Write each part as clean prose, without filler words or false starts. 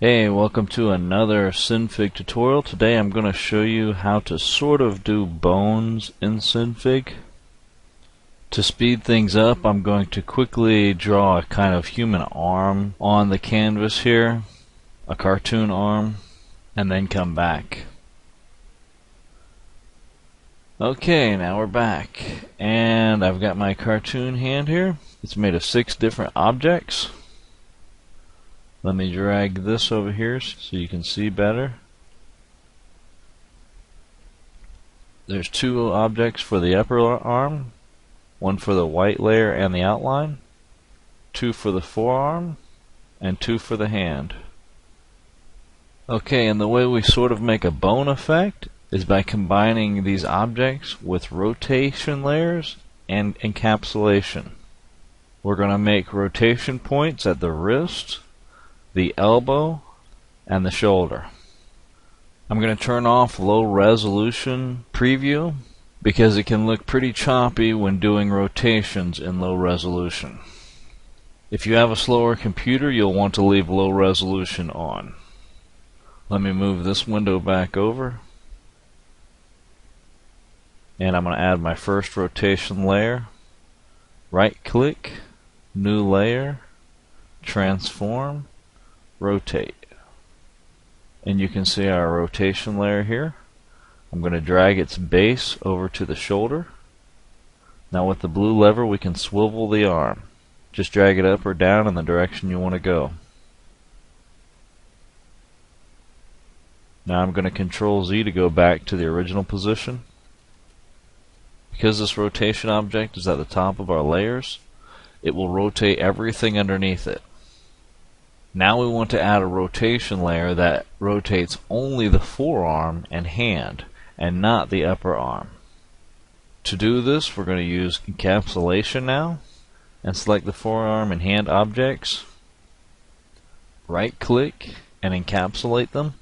Hey, welcome to another Synfig tutorial. Today I'm going to show you how to sort of do bones in Synfig. To speed things up, I'm going to quickly draw a kind of human arm on the canvas here, a cartoon arm, and then come back. Okay, now we're back, and I've got my cartoon hand here. It's made of 6 different objects. Let me drag this over here so you can see better. There's 2 objects for the upper arm, 1 for the white layer and the outline, 2 for the forearm, and 2 for the hand. Okay, and the way we sort of make a bone effect is by combining these objects with rotation layers and encapsulation. We're going to make rotation points at the wrist, the elbow, and the shoulder. I'm going to turn off low resolution preview because it can look pretty choppy when doing rotations in low resolution. If you have a slower computer, you'll want to leave low resolution on. Let me move this window back over, and I'm going to add my first rotation layer. Right click, new layer, transform, rotate, and you can see our rotation layer here. I'm going to drag its base over to the shoulder. Now with the blue lever we can swivel the arm. Just drag it up or down in the direction you want to go. Now I'm going to Control Z to go back to the original position. Because this rotation object is at the top of our layers, it will rotate everything underneath it. Now we want to add a rotation layer that rotates only the forearm and hand, and not the upper arm. To do this, we're going to use encapsulation now, and select the forearm and hand objects. Right click and encapsulate them.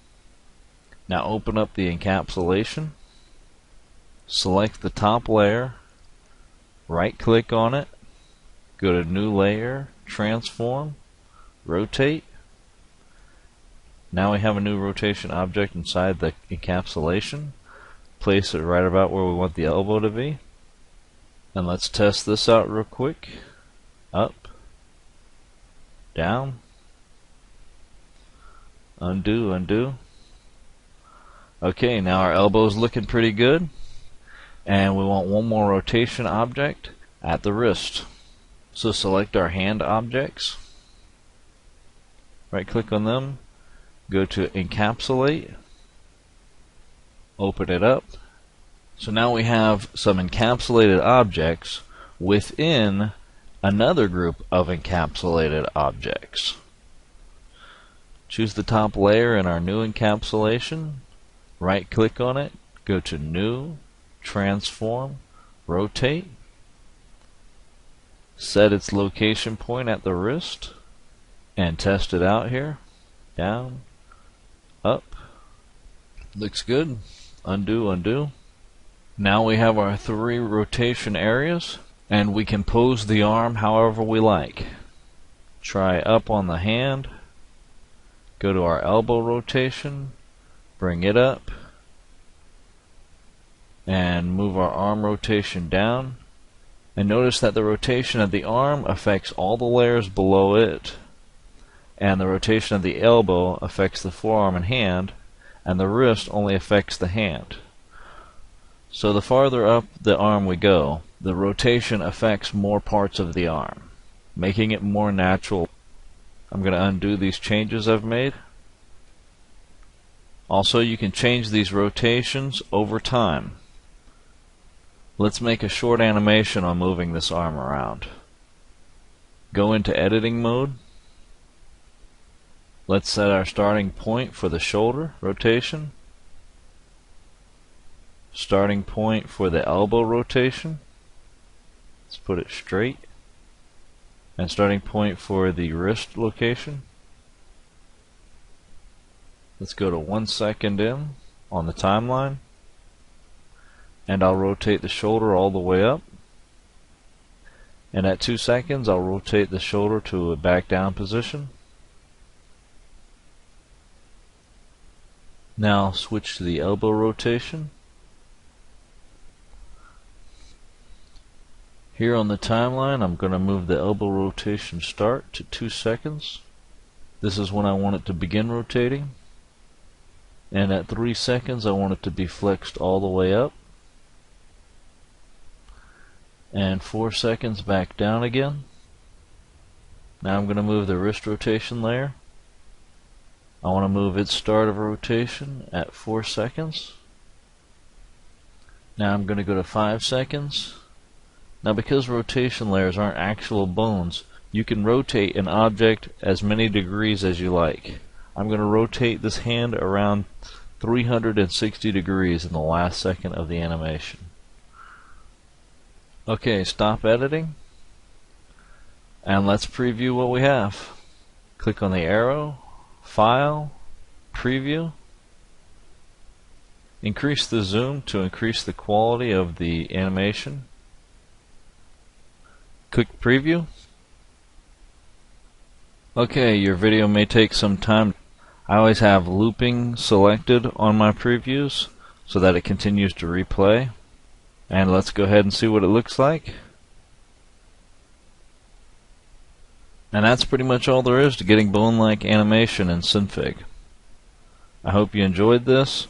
Now open up the encapsulation. Select the top layer, right click on it, go to new layer, transform, rotate. Now we have a new rotation object inside the encapsulation. Place it right about where we want the elbow to be. And let's test this out real quick. Up, down, undo, undo. Okay, now our elbow's looking pretty good. And we want one more rotation object at the wrist. So select our hand objects. Right click on them, go to encapsulate, open it up. So now we have some encapsulated objects within another group of encapsulated objects. Choose the top layer in our new encapsulation, right click on it, go to new, transform, rotate, set its location point at the wrist, and test it out here. Down, up, looks good. Undo, undo. Now we have our 3 rotation areas, and we can pose the arm however we like. Try up on the hand, go to our elbow rotation, bring it up, and move our arm rotation down. And notice that the rotation of the arm affects all the layers below it, and the rotation of the elbow affects the forearm and hand, and the wrist only affects the hand. So the farther up the arm we go, the rotation affects more parts of the arm, making it more natural. I'm going to undo these changes I've made. Also, you can change these rotations over time. Let's make a short animation on moving this arm around. Go into editing mode. Let's set our starting point for the shoulder rotation, starting point for the elbow rotation. Let's put it straight, and starting point for the wrist location. Let's go to 1 second in on the timeline, and I'll rotate the shoulder all the way up. And at 2 seconds, I'll rotate the shoulder to a back down position. Now switch to the elbow rotation. Here on the timeline, I'm going to move the elbow rotation start to 2 seconds. This is when I want it to begin rotating. And at 3 seconds, I want it to be flexed all the way up. And 4 seconds back down again. Now I'm going to move the wrist rotation layer. I want to move its start of rotation at 4 seconds. Now I'm going to go to 5 seconds. Now because rotation layers aren't actual bones, you can rotate an object as many degrees as you like. I'm going to rotate this hand around 360 degrees in the last second of the animation. Okay, stop editing. And let's preview what we have. Click on the arrow, File, Preview. Increase the zoom to increase the quality of the animation. Click Preview. Okay, your video may take some time. I always have looping selected on my previews so that it continues to replay. And let's go ahead and see what it looks like. And that's pretty much all there is to getting bone-like animation in Synfig. I hope you enjoyed this.